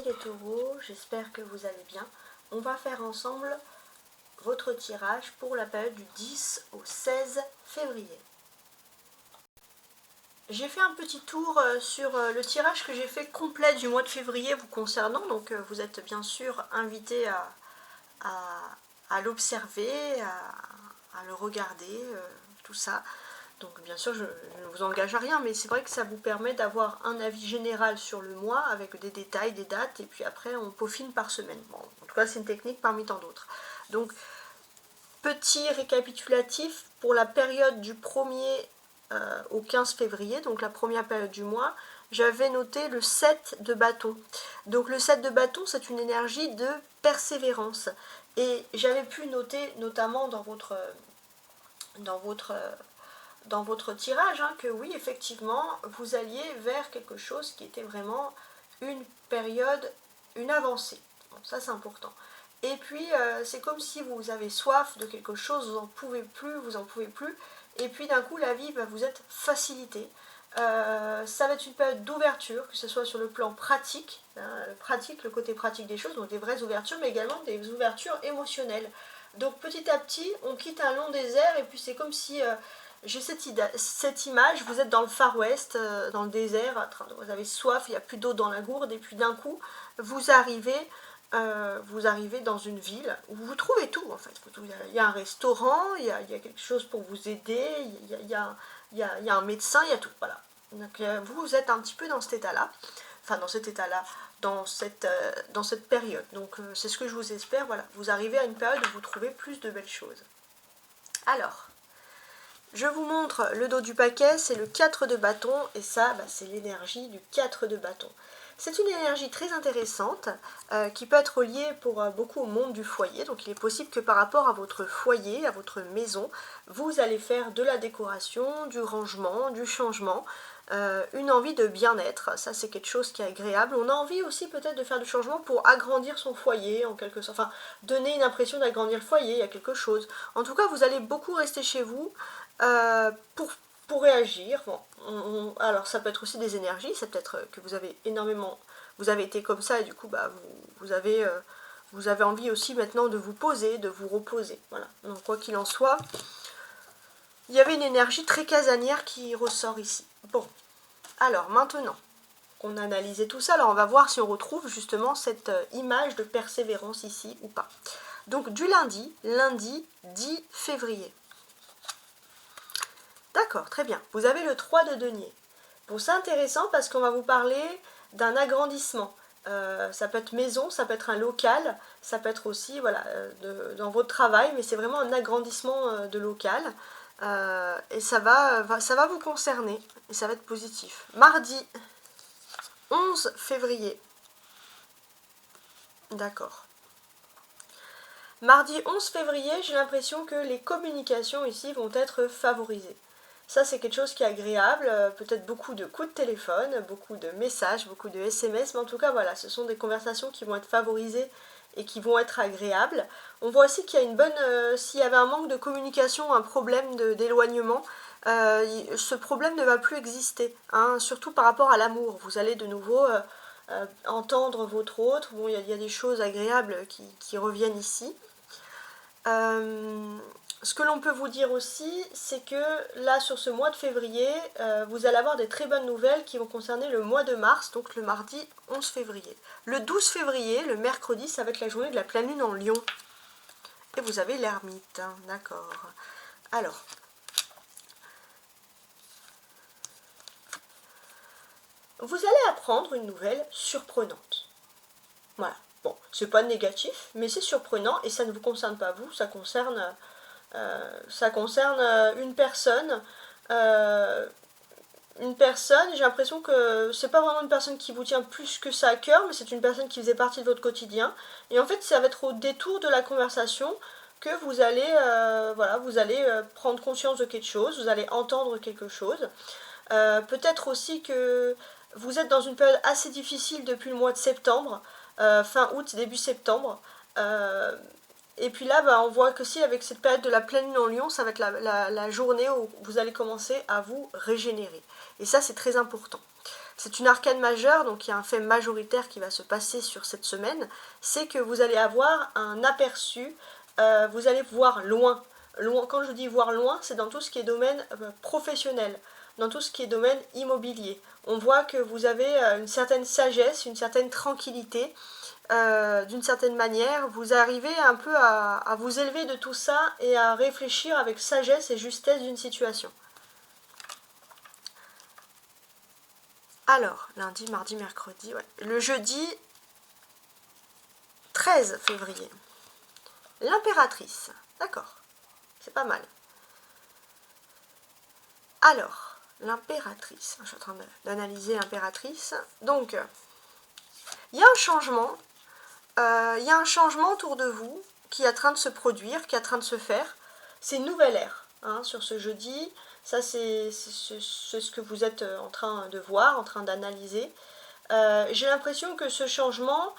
Les taureaux, j'espère que vous allez bien. On va faire ensemble votre tirage pour la période du 10 au 16 février. J'ai fait un petit tour sur le tirage que j'ai fait complet du mois de février vous concernant, donc vous êtes bien sûr invité à l'observer, à le regarder, tout ça. Donc bien sûr, je ne vous engage à rien, mais c'est vrai que ça vous permet d'avoir un avis général sur le mois avec des détails, des dates, et puis après on peaufine par semaine. Bon, en tout cas, c'est une technique parmi tant d'autres. Donc, petit récapitulatif pour la période du 1er au 15 février, donc la première période du mois, j'avais noté le 7 de bâton. Donc le 7 de bâton, c'est une énergie de persévérance. Et j'avais pu noter, notamment dans votre tirage, hein, que oui, effectivement, vous alliez vers quelque chose qui était vraiment une période, une avancée. Bon, ça, c'est important. Et puis, c'est comme si vous avez soif de quelque chose, vous n'en pouvez plus, vous n'en pouvez plus. Et puis, d'un coup, la vie va vous être facilitée. Ça va être une période d'ouverture, que ce soit sur le plan pratique, hein, le côté pratique des choses, donc des vraies ouvertures, mais également des ouvertures émotionnelles. Donc, petit à petit, on quitte un long désert, et puis c'est comme si... j'ai cette image, vous êtes dans le Far West, dans le désert, vous avez soif, il n'y a plus d'eau dans la gourde, et puis d'un coup, vous arrivez dans une ville où vous trouvez tout, en fait. Il y a un restaurant, il y a quelque chose pour vous aider, il y a un médecin, il y a tout, voilà. Donc vous êtes un petit peu dans cet état-là, enfin dans cet état-là, dans cette période. Donc c'est ce que je vous espère, voilà. Vous arrivez à une période où vous trouvez plus de belles choses. Alors... je vous montre le dos du paquet, c'est le 4 de bâton, et ça, c'est l'énergie du 4 de bâton. C'est une énergie très intéressante, qui peut être liée pour beaucoup au monde du foyer, donc il est possible que par rapport à votre foyer, à votre maison, vous allez faire de la décoration, du rangement, du changement, une envie de bien-être, ça c'est quelque chose qui est agréable. On a envie aussi peut-être de faire du changement pour agrandir son foyer, en quelque sorte, enfin, donner une impression d'agrandir le foyer, il y a quelque chose. En tout cas, vous allez beaucoup rester chez vous, pour réagir. Bon, alors ça peut être aussi des énergies, c'est peut-être que vous avez été comme ça et du coup vous avez envie aussi maintenant de vous poser, de vous reposer. Voilà. Donc quoi qu'il en soit, il y avait une énergie très casanière qui ressort ici. Bon, alors maintenant qu'on a analysé tout ça, alors on va voir si on retrouve justement cette image de persévérance ici ou pas. Donc du lundi 10 février. D'accord, très bien. Vous avez le 3 de denier. Bon, c'est intéressant parce qu'on va vous parler d'un agrandissement. Ça peut être maison, ça peut être un local, ça peut être aussi voilà, dans votre travail, mais c'est vraiment un agrandissement de local. Et ça va vous concerner, et ça va être positif. Mardi 11 février. D'accord. Mardi 11 février, j'ai l'impression que les communications ici vont être favorisées. Ça, c'est quelque chose qui est agréable, peut-être beaucoup de coups de téléphone, beaucoup de messages, beaucoup de SMS, mais en tout cas, voilà, ce sont des conversations qui vont être favorisées et qui vont être agréables. On voit aussi qu'il y a une bonne... s'il y avait un manque de communication, un problème d'éloignement, ce problème ne va plus exister, hein, surtout par rapport à l'amour. Vous allez de nouveau entendre votre autre. Bon, il y a des choses agréables qui reviennent ici. Ce que l'on peut vous dire aussi, c'est que là, sur ce mois de février, vous allez avoir des très bonnes nouvelles qui vont concerner le mois de mars, donc le mardi 11 février. Le 12 février, le mercredi, ça va être la journée de la pleine lune en Lion. Et vous avez l'ermite, hein, d'accord. Alors, vous allez apprendre une nouvelle surprenante. Voilà. Bon, c'est pas négatif, mais c'est surprenant et ça ne vous concerne pas vous, ça concerne une personne. J'ai l'impression que c'est pas vraiment une personne qui vous tient plus que ça à cœur, mais c'est une personne qui faisait partie de votre quotidien. Et en fait, ça va être au détour de la conversation que vous allez, prendre conscience de quelque chose, vous allez entendre quelque chose. Peut-être aussi que vous êtes dans une période assez difficile depuis le mois de septembre, fin août, début septembre. Et puis là, on voit que si avec cette période de la pleine lune en Lion, ça va être la journée où vous allez commencer à vous régénérer. Et ça, c'est très important. c'est une arcane majeure, donc il y a un fait majoritaire qui va se passer sur cette semaine, c'est que vous allez avoir un aperçu, vous allez voir loin. Quand je dis voir loin, c'est dans tout ce qui est domaine professionnel, dans tout ce qui est domaine immobilier. On voit que vous avez une certaine sagesse, une certaine tranquillité, d'une certaine manière, vous arrivez un peu à vous élever de tout ça et à réfléchir avec sagesse et justesse d'une situation. Alors, lundi, mardi, mercredi, ouais. Le jeudi 13 février. L'impératrice. D'accord, c'est pas mal. Alors, l'impératrice. Je suis en train d'analyser l'impératrice. Donc, il y a un changement. Il y a un changement autour de vous qui est en train de se produire, qui est en train de se faire. C'est une nouvelle ère sur ce jeudi. Ça, c'est ce que vous êtes en train de voir, en train d'analyser. J'ai l'impression que ce changement,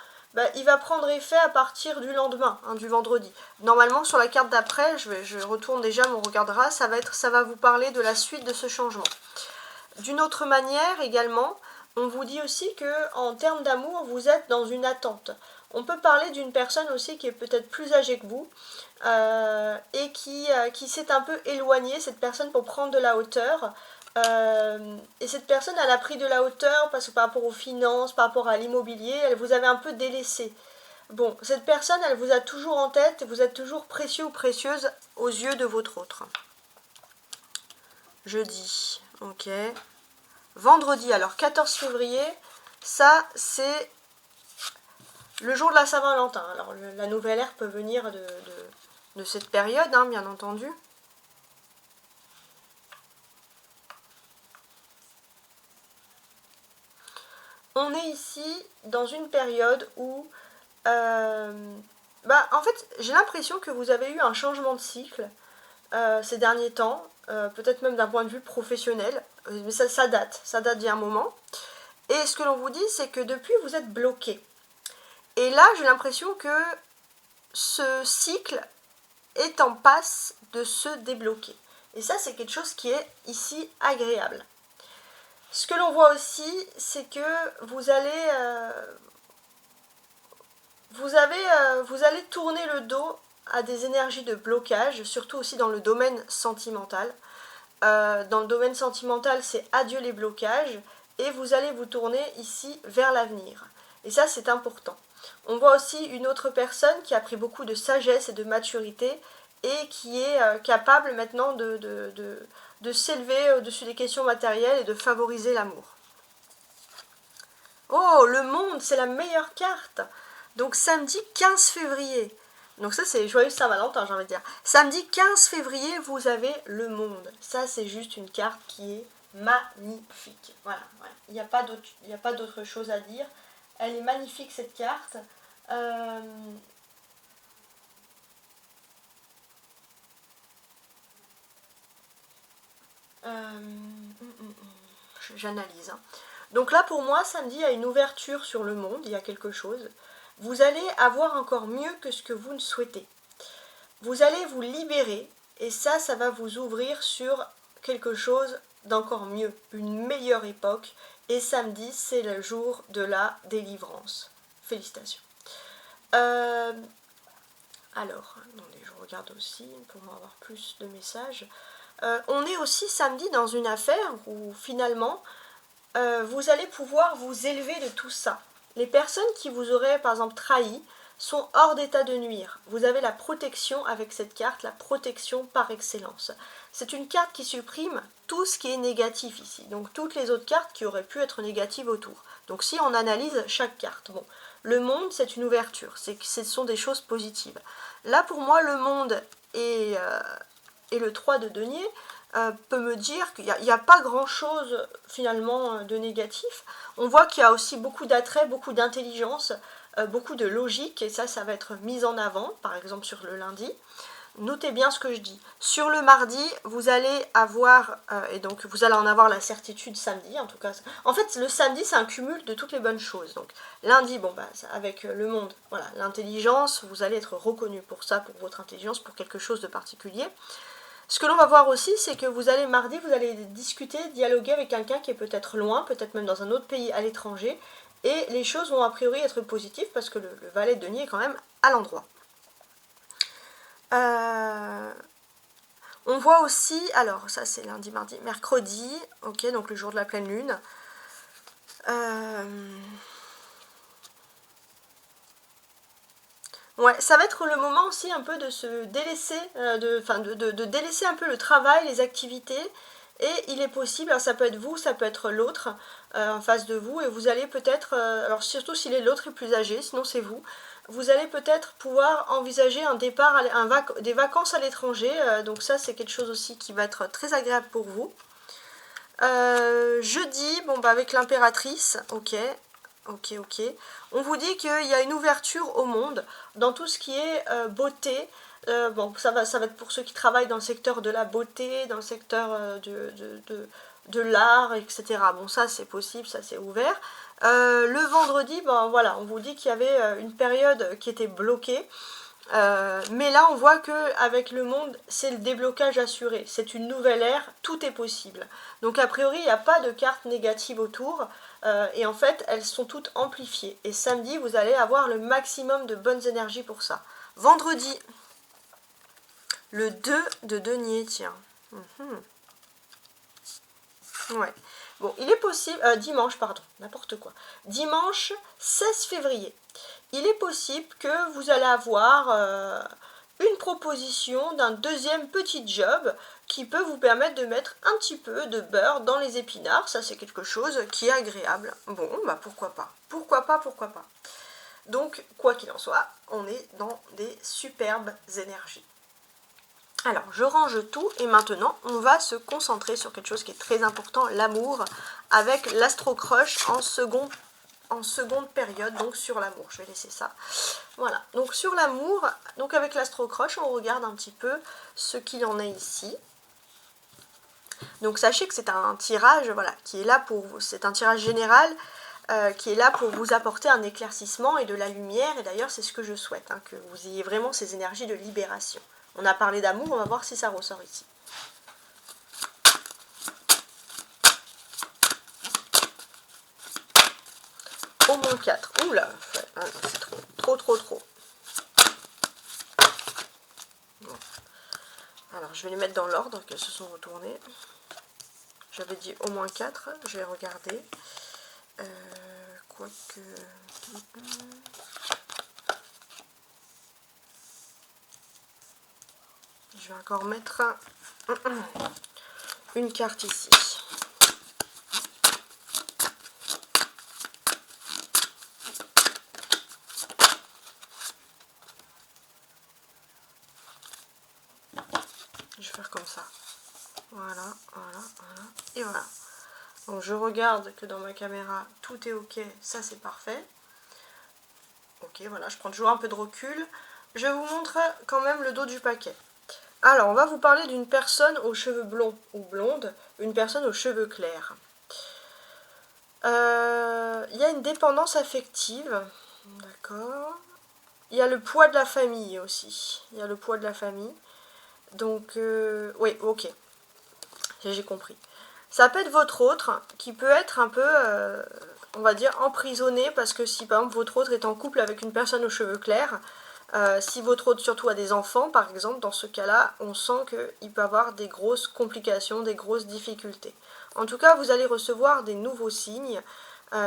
il va prendre effet à partir du lendemain, du vendredi. Normalement, sur la carte d'après, je retourne déjà, on regardera, ça va vous parler de la suite de ce changement. D'une autre manière également, on vous dit aussi que en termes d'amour, vous êtes dans une attente. On peut parler d'une personne aussi qui est peut-être plus âgée que vous et qui s'est un peu éloignée, cette personne, pour prendre de la hauteur. Et cette personne, elle a pris de la hauteur parce que par rapport aux finances, par rapport à l'immobilier, elle vous avait un peu délaissé. Bon, cette personne, elle vous a toujours en tête et vous êtes toujours précieux ou précieuse aux yeux de votre autre. Jeudi, ok. Vendredi, alors 14 février, ça c'est le jour de la Saint-Valentin. Alors la nouvelle ère peut venir de cette période, bien entendu. On est ici dans une période où, en fait, j'ai l'impression que vous avez eu un changement de cycle ces derniers temps, peut-être même d'un point de vue professionnel, mais ça date d'il y a un moment. Et ce que l'on vous dit, c'est que depuis, vous êtes bloqué. Et là, j'ai l'impression que ce cycle est en passe de se débloquer. Et ça, c'est quelque chose qui est ici agréable. Ce que l'on voit aussi, c'est que vous allez tourner le dos à des énergies de blocage, surtout aussi dans le domaine sentimental. Dans le domaine sentimental, c'est adieu les blocages, et vous allez vous tourner ici vers l'avenir. Et ça, c'est important. On voit aussi une autre personne qui a pris beaucoup de sagesse et de maturité et qui est capable maintenant de s'élever au-dessus des questions matérielles et de favoriser l'amour. Oh, le monde, c'est la meilleure carte. Donc samedi 15 février. Donc ça, c'est joyeux Saint-Valentin, j'ai envie de dire. Samedi 15 février, vous avez le monde. Ça, c'est juste une carte qui est magnifique. Voilà. Il n'y a pas d'autre chose à dire. Elle est magnifique, cette carte. J'analyse. Donc là, pour moi, samedi, il y a une ouverture sur le monde, il y a quelque chose. Vous allez avoir encore mieux que ce que vous ne souhaitez. Vous allez vous libérer, et ça va vous ouvrir sur quelque chose d'encore mieux, une meilleure époque. Et samedi, c'est le jour de la délivrance. Félicitations. Alors, attendez, je regarde aussi pour avoir plus de messages. On est aussi samedi dans une affaire où finalement, vous allez pouvoir vous élever de tout ça. Les personnes qui vous auraient par exemple trahi sont hors d'état de nuire. Vous avez la protection avec cette carte, la protection par excellence. C'est une carte qui supprime tout ce qui est négatif ici, donc toutes les autres cartes qui auraient pu être négatives autour. Donc si on analyse chaque carte, bon, le monde c'est une ouverture, ce sont des choses positives. Là pour moi le monde et le 3 de denier peut me dire qu'il n'y a pas grand chose finalement de négatif. On voit qu'il y a aussi beaucoup d'attrait, beaucoup d'intelligence, beaucoup de logique, et ça va être mis en avant, par exemple sur le lundi. Notez bien ce que je dis. Sur le mardi, vous allez avoir, et donc vous allez en avoir la certitude samedi, en tout cas. En fait, le samedi, c'est un cumul de toutes les bonnes choses. Donc lundi, avec le monde, voilà, l'intelligence, vous allez être reconnu pour ça, pour votre intelligence, pour quelque chose de particulier. Ce que l'on va voir aussi, c'est que vous allez mardi, vous allez discuter, dialoguer avec quelqu'un qui est peut-être loin, peut-être même dans un autre pays à l'étranger, et les choses vont a priori être positives parce que le valet de denier est quand même à l'endroit. On voit aussi, alors ça c'est lundi, mardi, mercredi, ok, donc le jour de la pleine lune. Ouais, ça va être le moment aussi un peu de se délaisser, de délaisser un peu le travail, les activités. Et il est possible, alors ça peut être vous, ça peut être l'autre en face de vous, et vous allez peut-être, alors surtout si l'autre est plus âgé, sinon c'est vous, vous allez peut-être pouvoir envisager un départ, des vacances à l'étranger, donc ça c'est quelque chose aussi qui va être très agréable pour vous. Jeudi, bon bah avec l'impératrice, ok. On vous dit qu'il y a une ouverture au monde dans tout ce qui est beauté. Bon, ça va être pour ceux qui travaillent dans le secteur de la beauté, dans le secteur de l'art, etc. Bon, ça c'est possible, ça c'est ouvert. Le vendredi, ben voilà, on vous dit qu'il y avait une période qui était bloquée. Mais là, on voit qu'avec le monde, c'est le déblocage assuré. C'est une nouvelle ère, tout est possible. Donc a priori, il n'y a pas de cartes négatives autour. Et en fait, elles sont toutes amplifiées. Et samedi, vous allez avoir le maximum de bonnes énergies pour ça. Vendredi, le 2 de denier, tiens. Ouais. Bon, il est possible... dimanche, pardon, n'importe quoi. Dimanche 16 février. Il est possible que vous allez avoir une proposition d'un deuxième petit job qui peut vous permettre de mettre un petit peu de beurre dans les épinards. Ça, c'est quelque chose qui est agréable. Bon, bah pourquoi pas. Pourquoi pas. Donc, quoi qu'il en soit, on est dans des superbes énergies. Alors, je range tout et maintenant, on va se concentrer sur quelque chose qui est très important, l'amour, avec l'astro-crush en seconde période, donc sur l'amour. Je vais laisser ça. Voilà, donc sur l'amour, donc avec l'astro-crush, on regarde un petit peu ce qu'il en est ici. Donc sachez que c'est un tirage, voilà, qui est là pour vous, c'est un tirage général qui est là pour vous apporter un éclaircissement et de la lumière, et d'ailleurs c'est ce que je souhaite, hein, que vous ayez vraiment ces énergies de libération. On a parlé d'amour, on va voir si ça ressort ici. Au moins 4. Oula, c'est trop. Bon. Alors, je vais les mettre dans l'ordre qu'elles se sont retournées. J'avais dit au moins 4. Je vais regarder. Quoique... Je vais encore mettre une carte ici. Je vais faire comme ça. Voilà. Et voilà. Donc je regarde que dans ma caméra, tout est ok. Ça, c'est parfait. Ok, voilà, je prends toujours un peu de recul. Je vous montre quand même le dos du paquet. Alors, on va vous parler d'une personne aux cheveux blonds ou blondes, une personne aux cheveux clairs. Il y a une dépendance affective, d'accord. Il y a le poids de la famille aussi. Donc, oui, ok, j'ai compris. Ça peut être votre autre qui peut être un peu, on va dire, emprisonné parce que si par exemple votre autre est en couple avec une personne aux cheveux clairs, si votre autre surtout a des enfants par exemple, dans ce cas-là, on sent qu'il peut avoir des grosses complications, des grosses difficultés. En tout cas, vous allez recevoir des nouveaux signes,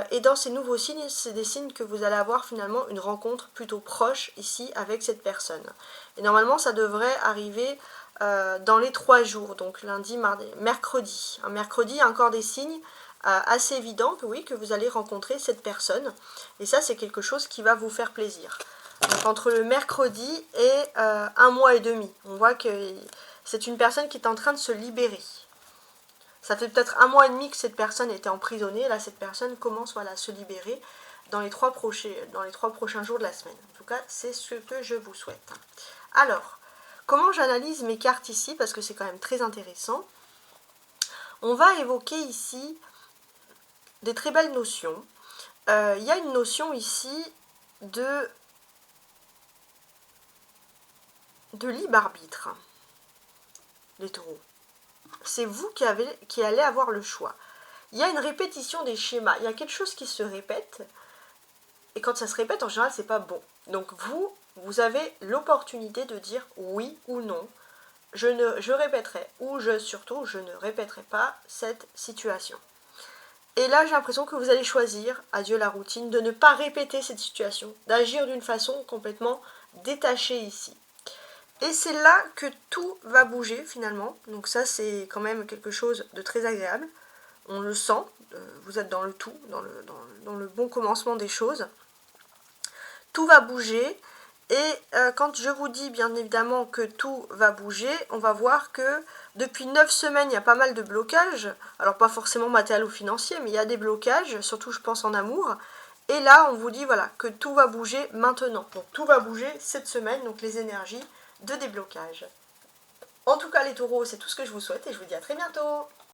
et dans ces nouveaux signes, c'est des signes que vous allez avoir finalement une rencontre plutôt proche ici avec cette personne. Et normalement, ça devrait arriver dans les 3 jours, donc lundi, mardi, mercredi. Un mercredi, il y a encore des signes assez évidents que oui, que vous allez rencontrer cette personne. Et ça, c'est quelque chose qui va vous faire plaisir. Donc entre le mercredi et 1 mois et demi, on voit que c'est une personne qui est en train de se libérer. Ça fait peut-être 1 mois et demi que cette personne était emprisonnée. Là, cette personne commence voilà, à se libérer dans les 3 prochains jours de la semaine. En tout cas, c'est ce que je vous souhaite. Alors, comment j'analyse mes cartes ici, parce que c'est quand même très intéressant. On va évoquer ici des très belles notions. Il y a une notion ici de libre arbitre. les taureaux. C'est vous qui allez avoir le choix. Il y a une répétition des schémas, il y a quelque chose qui se répète, et quand ça se répète, en général, c'est pas bon. Donc vous avez l'opportunité de dire oui ou non, je répéterai, ou surtout, je ne répéterai pas cette situation. Et là, j'ai l'impression que vous allez choisir, adieu la routine, de ne pas répéter cette situation, d'agir d'une façon complètement détachée ici. Et c'est là que tout va bouger finalement. Donc ça, c'est quand même quelque chose de très agréable. On le sent, vous êtes dans le tout, dans le bon commencement des choses. Tout va bouger. Et quand je vous dis bien évidemment que tout va bouger, on va voir que depuis 9 semaines, il y a pas mal de blocages. Alors pas forcément matériel ou financier, mais il y a des blocages, surtout je pense en amour. Et là, on vous dit voilà que tout va bouger maintenant. Donc tout va bouger cette semaine, donc les énergies de déblocage. En tout cas les taureaux, c'est tout ce que je vous souhaite et je vous dis à très bientôt.